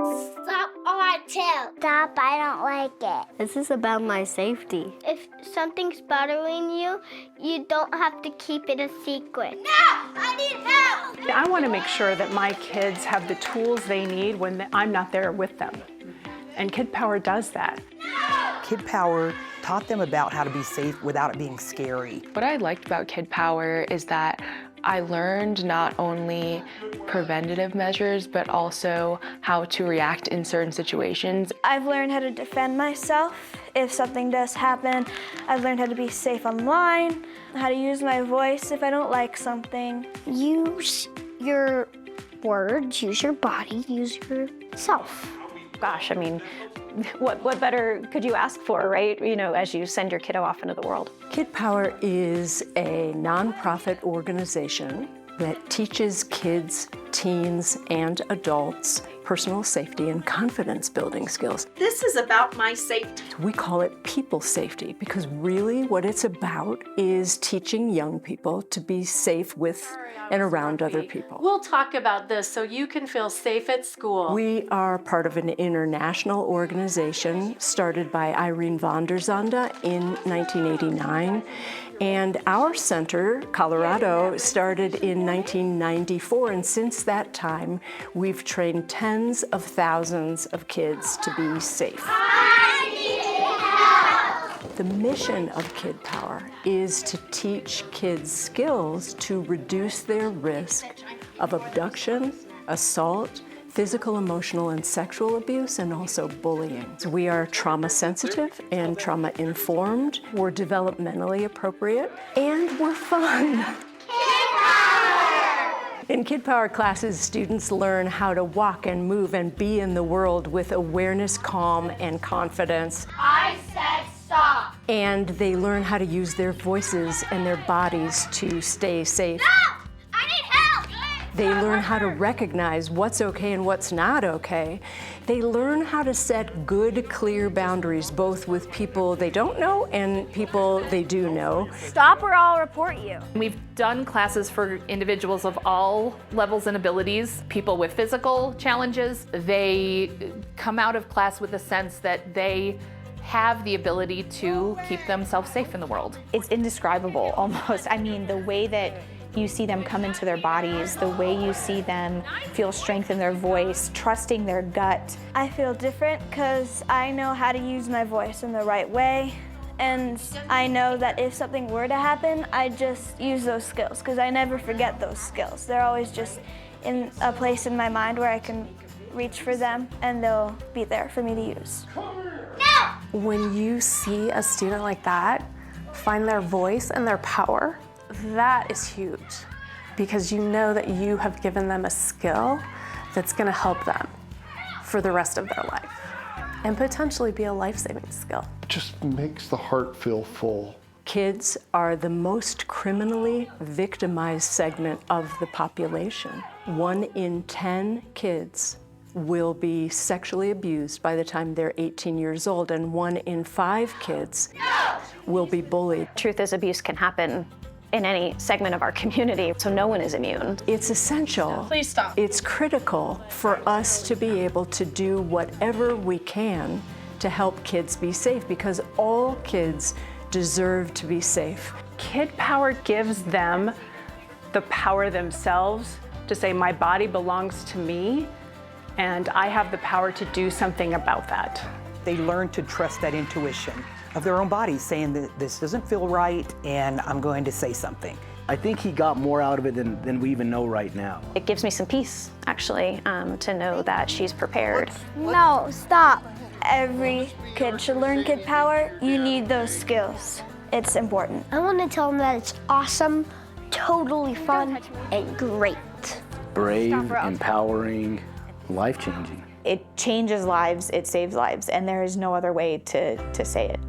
Stop on tail. Stop, I don't like it. This is about my safety. If something's bothering you, you don't have to keep it a secret. No, I need help. I want to make sure that my kids have the tools they need when I'm not there with them. And Kidpower does that. Kidpower taught them about how to be safe without it being scary. What I liked about Kidpower is that I learned not only preventative measures, but also how to react in certain situations. I've learned how to defend myself if something does happen. I've learned how to be safe online, how to use my voice if I don't like something. Use your words, use your body, use yourself. Gosh, I mean, what better could you ask for, right? You know, as you send your kiddo off into the world. Kidpower is a nonprofit organization that teaches kids, teens, and adults personal safety and confidence building skills. This is about my safety. We call it people safety because really what it's about is teaching young people to be safe with and around other people. We'll talk about this so you can feel safe at school. We are part of an international organization started by Irene von der Zande in 1989. And our center, Colorado, started in 1994, and since that time, we've trained tens of thousands of kids to be safe. I need help. The mission of Kidpower is to teach kids skills to reduce their risk of abduction, assault, physical, emotional, and sexual abuse, and also bullying. So we are trauma sensitive and trauma informed. We're developmentally appropriate, and we're fun. In Kidpower classes, students learn how to walk and move and be in the world with awareness, calm, and confidence. I said stop. And they learn how to use their voices and their bodies to stay safe. No, I need help. They learn how to recognize what's okay and what's not okay. They learn how to set good, clear boundaries, both with people they don't know and people they do know. Stop or I'll report you. We've done classes for individuals of all levels and abilities, people with physical challenges. They come out of class with a sense that they have the ability to keep themselves safe in the world. It's indescribable almost. I mean, the way that you see them come into their bodies, the way you see them feel strength in their voice, trusting their gut. I feel different because I know how to use my voice in the right way. And I know that if something were to happen, I just use those skills because I never forget those skills. They're always just in a place in my mind where I can reach for them and they'll be there for me to use. No! When you see a student like that find their voice and their power, that is huge because you know that you have given them a skill that's going to help them for the rest of their life and potentially be a life-saving skill. It just makes the heart feel full. Kids are the most criminally victimized segment of the population. 1 in 10 kids will be sexually abused by the time they're 18 years old, and 1 in 5 kids will be bullied. Truth is, abuse can happen in any segment of our community, so no one is immune. It's essential. Please stop. It's critical for us to be able to do whatever we can to help kids be safe because all kids deserve to be safe. Kidpower gives them the power themselves to say, my body belongs to me, and I have the power to do something about that. They learn to trust that intuition of their own bodies, saying that this doesn't feel right and I'm going to say something. I think he got more out of it than we even know right now. It gives me some peace, actually, to know that she's prepared. No, stop. Every kid should learn Kidpower. You need those skills. It's important. I want to tell them that it's awesome, totally fun, and great. Brave, empowering, life-changing. It changes lives, it saves lives, and there is no other way to say it.